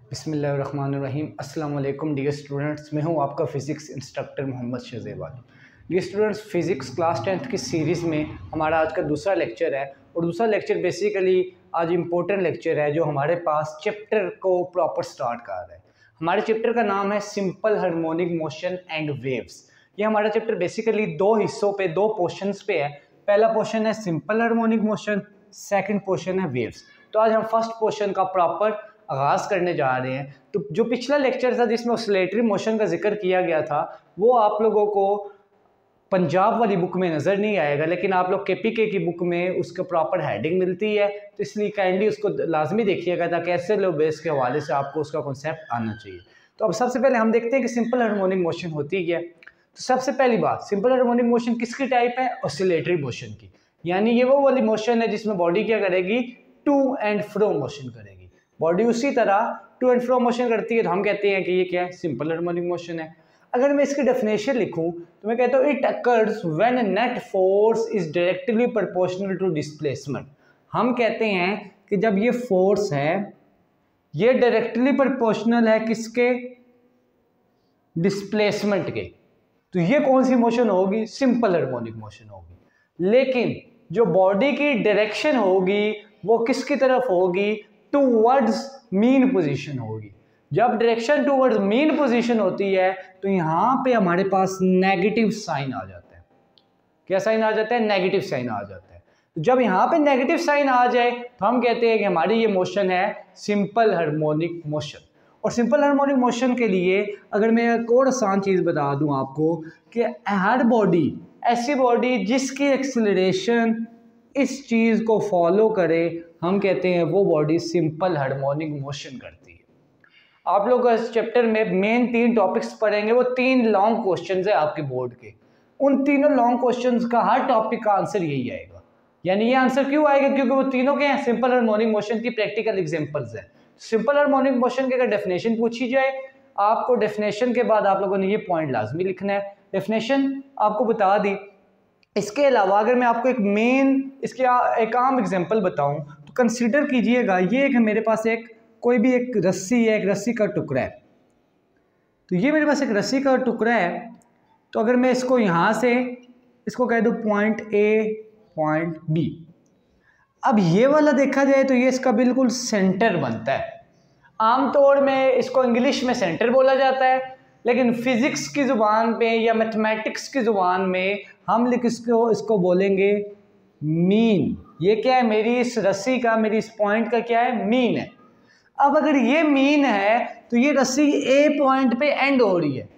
बिस्मिल्लाहिर्रहमानिर्रहीम। अस्सलाम वालेकुम डियर स्टूडेंट्स, मैं हूं आपका physics instructor Mohammad Shahzeb. Dear students, physics class 10th की सीरीज़ में हमारा आज का दूसरा लेक्चर है और दूसरा लेक्चर बेसिकली आज इम्पोर्टेंट लेक्चर है जो हमारे पास चैप्टर को प्रॉपर स्टार्ट कर रहा है। हमारे चैप्टर का नाम है simple harmonic motion and waves. ये हमारा चैप्टर बेसिकली दो हिस्सों पे, दो पोर्शंस पे है। पहला पोर्शन है simple harmonic motion, second portion है वेव्स। तो आज हम फर्स्ट पोर्शन का प्रॉपर आगाज़ करने जा रहे हैं। तो जो पिछला लेक्चर था जिसमें ऑसिलेटरी मोशन का जिक्र किया गया था वो आप लोगों को पंजाब वाली बुक में नज़र नहीं आएगा, लेकिन आप लोग KPK की बुक में उसका प्रॉपर हेडिंग मिलती है, तो इसलिए काइंडली उसको लाजमी देखिएगा ताकि ऐसे लो बेस के हवाले से आपको उसका कॉन्सेप्ट आना चाहिए। तो अब सबसे पहले हम देखते हैं कि सिंपल हार्मोनिक मोशन होती है। तो सबसे पहली बात, सिंपल हार्मोनिक मोशन किसकी टाइप है? ऑसिलेटरी मोशन की। यानी ये वो वाली मोशन है जिसमें बॉडी क्या करेगी? टू एंड फ्रो मोशन करेगी। बॉडी उसी तरह टू एंड फ्रो मोशन करती है, तो हम कहते हैं कि ये क्या है? सिंपल हार्मोनिक मोशन है। अगर मैं इसकी डेफिनेशन लिखूं तो मैं कहता हूँ it occurs when net force is directly proportional to displacement. हम कहते हैं कि जब ये फोर्स है ये डायरेक्टली प्रोपोर्शनल है किसके? डिस्प्लेसमेंट के। तो ये कौन सी मोशन होगी? सिंपल हार्मोनिक मोशन होगी। लेकिन जो बॉडी की डायरेक्शन होगी वो किसकी तरफ होगी? टूवर्ड्स मीन पोजीशन होगी। जब डायरेक्शन टूवर्ड्स मीन पोजीशन होती है तो यहां पे हमारे पास नेगेटिव साइन आ जाता है। क्या साइन आ जाता है? नेगेटिव साइन आ जाता है। तो जब यहां पे नेगेटिव साइन आ जाए तो हम कहते हैं कि हमारी ये मोशन है सिंपल हार्मोनिक मोशन। और सिंपल हार्मोनिक मोशन के लिए अगर मैं एक और आसान चीज बता दूं आपको कि हर बॉडी, ऐसी बॉडी जिसकी एक्सेलरेशन इस चीज को फॉलो करे, हम कहते हैं वो बॉडी सिंपल हार्मोनिक मोशन करती है। आप लोग इस चैप्टर में मेन 3 टॉपिक्स पढ़ेंगे, वो 3 लॉन्ग क्वेश्चंस है आपके बोर्ड के। उन तीनों लॉन्ग क्वेश्चंस का हर टॉपिक का आंसर यही आएगा। यानी ये आंसर क्यों आएगा? क्योंकि वो तीनों के हैं सिंपल हार्मोनिक मोशन की प्रैक्टिकल एग्जांपल्स हैं। सिंपल हार्मोनिक मोशन की अगर डेफिनेशन पूछी जाए, आपको डेफिनेशन के बाद आप लोगों ने ये पॉइंट लाजमी लिखना है। डेफिनेशन आपको बता दी। इसके अलावा अगर मैं आपको एक एक आम एग्जांपल बताऊं तो कंसीडर कीजिएगा, ये एक मेरे पास कोई भी एक रस्सी है, एक रस्सी का टुकड़ा है। तो ये मेरे पास एक रस्सी का टुकड़ा है। तो अगर मैं इसको यहाँ से इसको कह दूँ पॉइंट A पॉइंट B, अब ये वाला देखा जाए तो ये इसका बिल्कुल सेंटर बनता है। आमतौर में इसको इंग्लिश में सेंटर बोला जाता है, लेकिन फिजिक्स की ज़ुबान पे या मैथमेटिक्स की ज़ुबान में हम इसको बोलेंगे मीन। ये क्या है? मेरी इस रस्सी का, मेरी इस पॉइंट का क्या है? मीन है। अब अगर ये मीन है तो ये रस्सी A पॉइंट पे एंड हो रही है।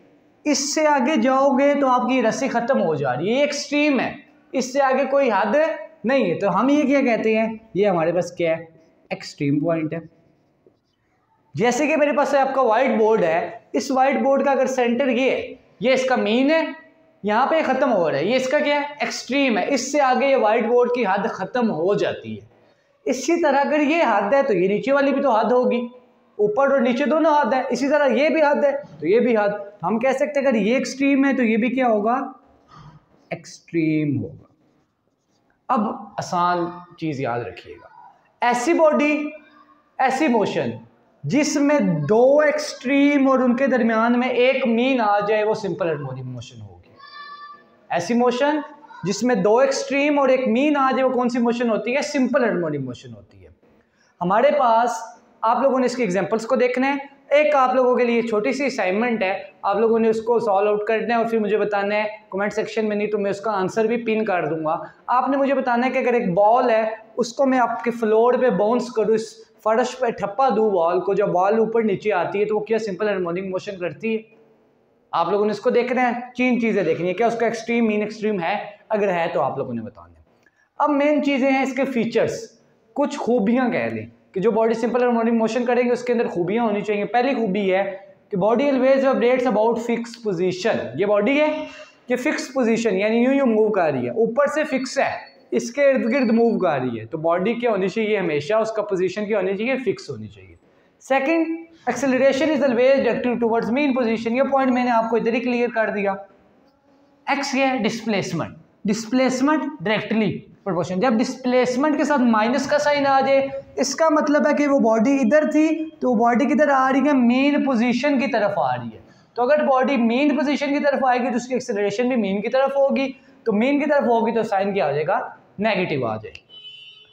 इससे आगे जाओगे तो आपकी रस्सी ख़त्म हो जा रही है। ये एक्सट्रीम है, इससे आगे कोई हद नहीं है। तो हम ये क्या कहते हैं? ये हमारे पास क्या है? एक्सट्रीम पॉइंट है। जैसे कि मेरे पास आपका व्हाइट बोर्ड है, इस व्हाइट बोर्ड का अगर सेंटर ये है, ये इसका मीन है, यहाँ पे ख़त्म हो रहा है, ये इसका क्या है? एक्सट्रीम है। इससे आगे ये व्हाइट बोर्ड की हद ख़त्म हो जाती है। इसी तरह अगर ये हद है तो ये नीचे वाली भी तो हद होगी। ऊपर और नीचे दोनों हद है। इसी तरह ये भी हद है तो ये भी हद। हम कह सकते हैं अगर ये एक्सट्रीम है तो ये भी क्या होगा? एक्सट्रीम होगा। अब आसान चीज़ याद रखिएगा, ऐसी बॉडी, ऐसी मोशन जिसमें दो एक्सट्रीम और उनके दरमियान में एक मीन आ जाए वो सिंपल हार्मोनिक मोशन होगी। ऐसी मोशन जिसमें दो एक्सट्रीम और एक मीन आ जाए वो कौन सी मोशन होती है? सिंपल हार्मोनिक मोशन होती है। हमारे पास आप लोगों ने इसके एग्जांपल्स को देखना है। एक आप लोगों के लिए छोटी सी असाइनमेंट है, आप लोगों ने उसको सॉल्व आउट करना है और फिर मुझे बताना है कमेंट सेक्शन में, नहीं तो मैं उसका आंसर भी पिन कर दूंगा। आपने मुझे बताना है कि अगर एक बॉल है उसको मैं आपके फ्लोर पे बाउंस करूँ, इस फर्श पे ठप्पा दूँ बॉल को, जब बॉल ऊपर नीचे आती है तो वो क्या सिंपल हार्मोनिक मोशन करती है? आप लोगों ने इसको देखना है। 3 चीज़ें देखनी है, क्या उसका एक्सट्रीम, मीन, एक्सट्रीम है? अगर है तो आप लोगों ने बताना है। अब मेन चीज़ें हैं इसके फीचर्स, कुछ खूबियाँ कह लें कि जो बॉडी सिंपल हार्मोनिक मोशन करेंगे उसके अंदर खूबियाँ होनी चाहिए। पहली खूबी है कि body always vibrates about fix position. ये बॉडी है कि फिक्स पोजीशन, यानी यूं मूव कर रही है, ऊपर से फिक्स है, इसके इर्द गिर्द मूव कर रही है। तो बॉडी क्या होनी चाहिए? हमेशा उसका पोजीशन क्या होनी चाहिए? फिक्स होनी चाहिए। Second, acceleration is always directed towards mean position. ये पॉइंट मैंने आपको इधर ही क्लियर कर दिया। एक्स क्या है? डिस्प्लेसमेंट। Displacement directly, proportional. जब डिस्प्लेसमेंट के साथ माइनस का साइन आ जाए, इसका मतलब है कि वो बॉडी इधर थी तो बॉडी किधर आ रही है, मेन पोजीशन की तरफ आ रही है। तो अगर बॉडी मेन पोजीशन की तरफ आएगी तो उसकी एक्सेलरेशन भी मेन की तरफ होगी, तो मेन की तरफ होगी तो साइन क्या आ जाएगा, नेगेटिव आ जाएगी।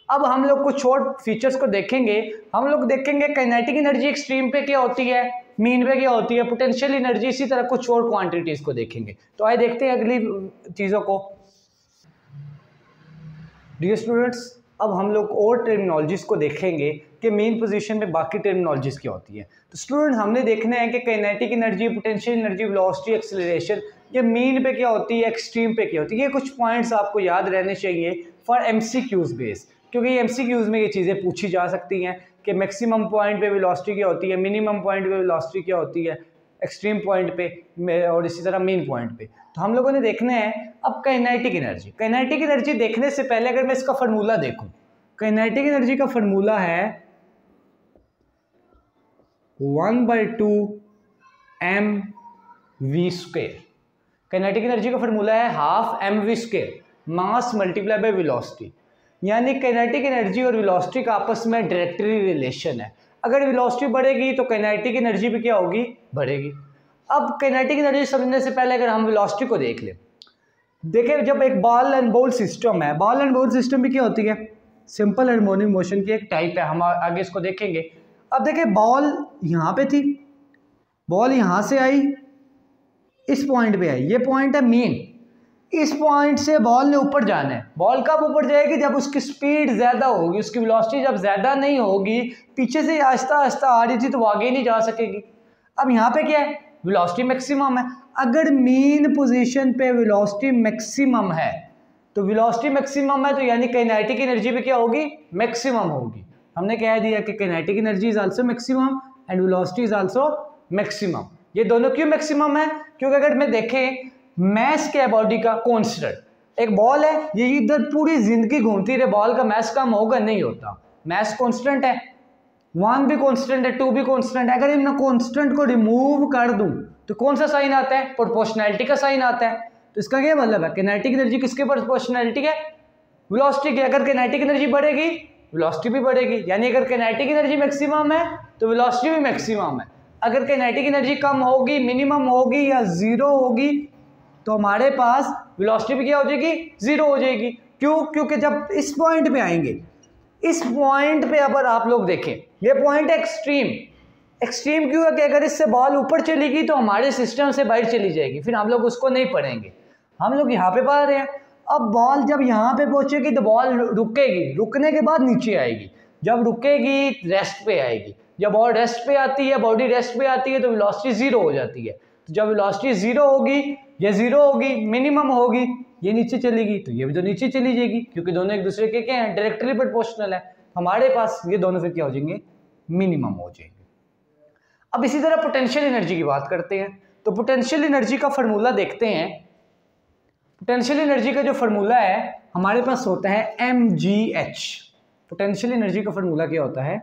अब हम लोग कुछ शॉर्ट फीचर्स को देखेंगे। हम लोग देखेंगे काइनेटिक एनर्जी एक्सट्रीम पे क्या होती है, मीन पे क्या होती है, पोटेंशियल एनर्जी, इसी तरह कुछ और क्वांटिटीज को देखेंगे। तो आइए देखते हैं अगली चीज़ों को। डियर स्टूडेंट्स, अब हम लोग और टर्मिनोलॉजीज को देखेंगे कि मेन पोजीशन में बाकी टर्मिनोलॉजीज क्या होती है। तो स्टूडेंट हमने देखना है कि kinetic energy, potential energy, velocity, acceleration, ये मीन पे क्या होती है, एक्सट्रीम पे क्या होती है। ये कुछ पॉइंट्स आपको याद रहने चाहिए फॉर MCQs बेस, क्योंकि MCQs में ये चीज़ें पूछी जा सकती हैं कि मैक्सिमम पॉइंट पे वेलोसिटी क्या होती है, मिनिमम पॉइंट पे वेलोसिटी क्या होती है, एक्सट्रीम पॉइंट पे और इसी तरह मेन पॉइंट पे। तो हम लोगों ने देखना है अब काइनेटिक एनर्जी। काइनेटिक एनर्जी देखने से पहले अगर मैं इसका फार्मूला देखूं, काइनेटिक एनर्जी का फार्मूला है 1/2 mv²। काइनेटिक एनर्जी का फार्मूला है 1/2 mv², mass multiply by velocity. यानी काइनेटिक एनर्जी और वेलोसिटी का आपस में डायरेक्टली रिलेशन है। अगर वेलोसिटी बढ़ेगी तो काइनेटिक एनर्जी भी क्या होगी, बढ़ेगी। अब काइनेटिक एनर्जी समझने से पहले अगर हम वेलोसिटी को देख लें, देखें जब एक बॉल एंड बॉल सिस्टम है, बॉल एंड बॉल सिस्टम भी क्या होती है, सिंपल हार्मोनिक मोशन की एक टाइप है, हम आगे इसको देखेंगे। अब देखें बॉल यहाँ पे थी, बॉल यहाँ से आई, इस पॉइंट पे आई, ये पॉइंट है मेन। इस पॉइंट से बॉल ने ऊपर जाना है। बॉल कब ऊपर जाएगी, जब उसकी स्पीड ज़्यादा होगी, उसकी वेलोसिटी जब ज़्यादा नहीं होगी, पीछे से आहिस्ता आहिस्ता आ रही थी तो वो आगे नहीं जा सकेगी। अब यहाँ पे क्या है, वेलोसिटी मैक्सिमम है। अगर मेन पोजीशन पे वेलोसिटी मैक्सिमम है तो वेलोसिटी मैक्सिमम है तो यानी काइनेटिक एनर्जी भी क्या होगी, मैक्सिमम होगी। हमने कह दिया कि kinetic energy is also maximum and velocity is also maximum. ये दोनों क्यों मैक्सिमम है, क्योंकि अगर मैं देखें मैस क्या है बॉडी का, कॉन्स्टेंट, एक बॉल है ये इधर पूरी जिंदगी घूमती रहे, बॉल का मैस कम होगा, नहीं होता, मैस कॉन्स्टेंट है, 1 भी कॉन्स्टेंट है, 2 भी कॉन्स्टेंट है। अगर इन कॉन्स्टेंट को रिमूव कर दूं तो कौन सा साइन आता है, प्रोपोर्शनैलिटी का साइन आता है। तो इसका क्या मतलब है, काइनेटिक एनर्जी किसके प्रोपोर्शनैलिटी है, वेलोसिटी की। अगर काइनेटिक एनर्जी बढ़ेगी वेलोसिटी भी बढ़ेगी, यानी अगर काइनेटिक एनर्जी मैक्सिमम है तो वेलोसिटी भी मैक्सिमम है। अगर काइनेटिक एनर्जी कम होगी, मिनिमम होगी या जीरो होगी तो हमारे पास वेलोसिटी भी क्या हो जाएगी, जीरो हो जाएगी। क्यों, क्योंकि जब इस पॉइंट पे आएंगे, इस पॉइंट पे अगर आप लोग देखें ये पॉइंट है एक्सट्रीम। एक्सट्रीम क्यों है कि अगर इससे बॉल ऊपर चलेगी तो हमारे सिस्टम से बाहर चली जाएगी, फिर हम लोग उसको नहीं पढ़ेंगे, हम लोग यहाँ पे पढ़ रहे हैं। अब बॉल जब यहाँ पे पहुंचेगी तो बॉल रुकेगी, रुकने के बाद नीचे आएगी, जब रुकेगी रेस्ट पे आएगी, जब बॉल रेस्ट पे आती है, बॉडी रेस्ट पे आती है तो वेलोसिटी जीरो हो जाती है। तो जब वेलोसिटी जीरो होगी, ये जीरो होगी, मिनिमम होगी, ये नीचे चलेगी तो ये भी तो नीचे चली जाएगी, क्योंकि दोनों एक दूसरे के क्या हैं, डायरेक्टली प्रोपोर्शनल है। हमारे पास ये दोनों फिर क्या हो जाएंगे, मिनिमम हो जाएंगे। अब इसी तरह पोटेंशियल एनर्जी की बात करते हैं। तो पोटेंशियल एनर्जी का फार्मूला देखते हैं। पोटेंशियल एनर्जी का जो फार्मूला है हमारे पास होता है mgh। पोटेंशियल एनर्जी का फार्मूला क्या होता है,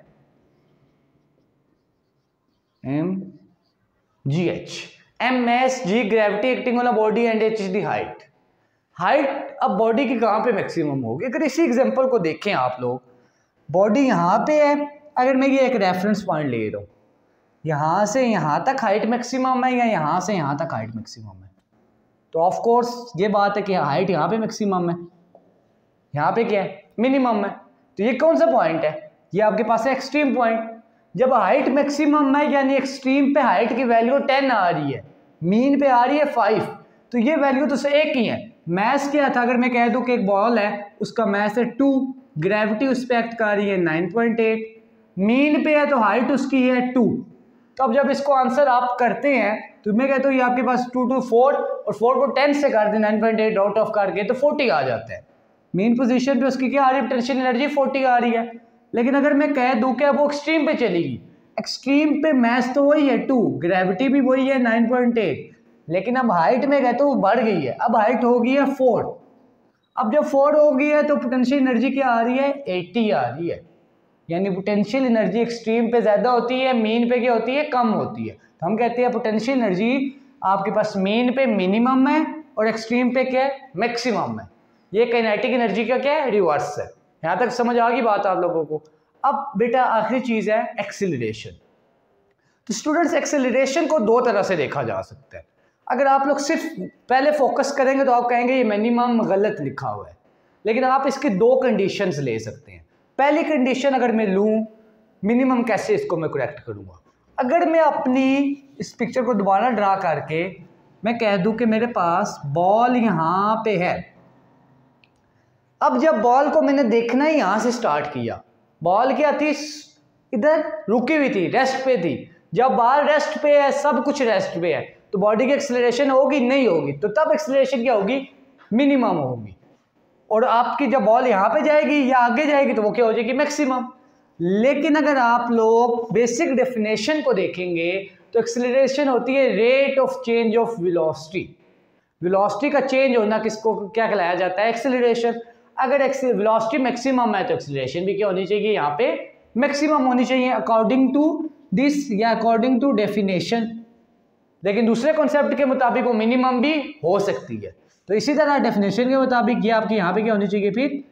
mgh। ms g gravity acting on a body and h is the height. Height अब बॉडी की कहाँ पे मैक्सिमम होगी, अगर इसी एग्जांपल को देखें आप लोग, बॉडी यहाँ पे है, अगर मैं ये एक रेफरेंस पॉइंट ले रहा हूँ, यहाँ से यहाँ तक हाइट मैक्सिमम है या यहाँ से यहाँ तक हाइट मैक्सिमम है, तो ऑफ कोर्स ये बात है कि हाइट यहाँ पे मैक्सिमम है, यहाँ पे क्या है, मिनिमम है। तो ये कौन सा पॉइंट है, ये आपके पास है एक्सट्रीम पॉइंट। जब हाइट मैक्सिमम है यानी एक्सट्रीम पे हाइट की वैल्यू 10 आ रही है, मीन पे आ रही है 5, तो ये वैल्यू तो एक ही है। मैस क्या था, अगर मैं कह दूं कि एक बॉल है उसका मैस है 2, ग्रेविटी उस पर एक्ट कर रही है 9.8, मीन पे है तो हाइट उसकी है 2। तो अब जब इसको आंसर आप करते हैं तो मैं कहता हूँ ये आपके पास 2 2 4 और 4 को 10 से कर दें 9.8 आउट ऑफ करके तो 40 आ जाता है। मेन पोजीशन पे उसकी क्या आ रही है, पोटेंशियल एनर्जी 40 आ रही है। लेकिन अगर मैं कह दूं कि अब वो एक्सट्रीम पे चलेगी, एक्सट्रीम पे मैस तो वही है 2, ग्रेविटी भी वही है 9.8, लेकिन अब हाइट में कहते हो बढ़ गई है, अब हाइट हो गई है 4। अब जब 4 हो गई है तो पोटेंशियल एनर्जी क्या आ रही है, 80 आ रही है। यानी पोटेंशियल एनर्जी एक्सट्रीम पे ज़्यादा होती है, मीन पे क्या होती है, कम होती है। तो हम कहते हैं पोटेंशियल एनर्जी आपके पास मीन पे मिनिमम है और एक्सट्रीम पे क्या है, मैक्सिमम है। ये काइनेटिक एनर्जी का क्या है, रिवर्स है। यहां तक समझ आ गई बात आप लोगों को। अब बेटा आखिरी चीज है एक्सीलरेशन। तो स्टूडेंट्स एक्सेलरेशन को दो तरह से देखा जा सकता है। अगर आप लोग सिर्फ पहले फोकस करेंगे तो आप कहेंगे ये मिनिमम गलत लिखा हुआ है, लेकिन आप इसकी दो कंडीशंस ले सकते हैं। पहली कंडीशन अगर मैं लूं मिनिमम, कैसे इसको मैं करेक्ट करूंगा? अगर मैं अपनी इस पिक्चर को दोबारा ड्रा करके मैं कह दूं कि मेरे पास बॉल यहां पे है। अब जब बॉल को मैंने देखना ही यहां से स्टार्ट किया, बॉल क्या थी, इधर रुकी हुई थी, रेस्ट पे थी। जब बाल रेस्ट पे है, सब कुछ रेस्ट पे है, तो बॉडी की एक्सेलरेशन होगी नहीं होगी, तो तब एक्सेलरेशन क्या होगी, मिनिमम होगी। और आपकी जब बॉल यहाँ पे जाएगी या आगे जाएगी तो वो क्या हो जाएगी, मैक्सिमम। लेकिन अगर आप लोग बेसिक डेफिनेशन को देखेंगे तो एक्सेलरेशन होती है rate of change of velocity. Velocity का चेंज होना किसको क्या कहलाया जाता है, एक्सेलरेशन। अगर वेलोसिटी मैक्सिमम है तो एक्सेलरेशन भी क्या होनी चाहिए, यहाँ पे मैक्सिमम होनी चाहिए अकॉर्डिंग टू दिस या अकॉर्डिंग टू डेफिनेशन। लेकिन दूसरे कॉन्सेप्ट के मुताबिक वो मिनिमम भी हो सकती है। तो इसी तरह डेफिनेशन के मुताबिक ये आपकी यहाँ पे क्या होनी चाहिए, फिर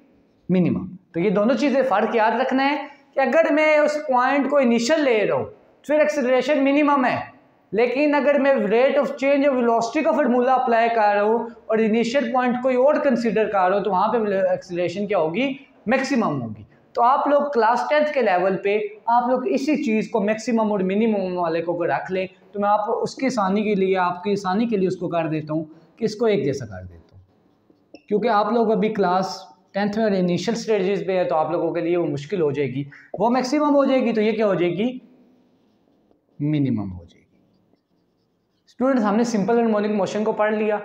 मिनिमम। तो ये दोनों चीजें फर्क याद रखना है कि अगर मैं उस पॉइंट को इनिशियल ले रहा हूँ फिर एक्सेलरेशन मिनिमम है, लेकिन अगर मैं rate of change of velocity का फार्मूला अप्लाई कर रहा हूँ और इनिशियल पॉइंट कोई और कंसीडर कर रहा हूँ तो वहाँ पे एक्सेलरेशन क्या होगी, मैक्सिमम होगी। तो आप लोग क्लास 10th के लेवल पे आप लोग इसी चीज़ को मैक्सिमम और मिनिमम वाले को रख लें। तो मैं आप उसकी आसानी के लिए, आपकी आसानी के लिए उसको कर देता हूँ कि इसको एक जैसा कर देता हूँ, क्योंकि आप लोग अभी क्लास 10th में और इनिशियल स्टेजेस पे है तो आप लोगों के लिए वो मुश्किल हो जाएगी। वो मैक्सिमम हो जाएगी तो ये क्या हो जाएगी, मिनिमम हो जाएगी। स्टूडेंट्स, हमने सिंपल हार्मोनिक मोशन को पढ़ लिया।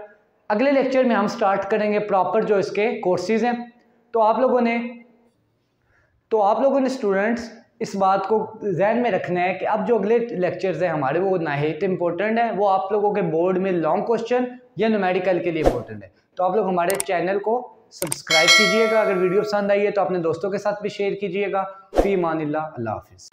अगले लेक्चर में हम स्टार्ट करेंगे प्रॉपर जो इसके कोर्सेज हैं। तो आप लोगों ने स्टूडेंट्स इस बात को जहन में रखना है कि अब जो अगले लेक्चर्स हैं हमारे वो नाहित इंपॉर्टेंट है, वो आप लोगों के बोर्ड में लॉन्ग क्वेश्चन या न्यूमेरिकल के लिए इंपॉर्टेंट है। तो आप लोग हमारे चैनल को सब्सक्राइब कीजिएगा। अगर वीडियो पसंद आई है तो अपने दोस्तों के साथ भी शेयर कीजिएगा। फी अमानिल्लाह, अल्लाह हाफिज़।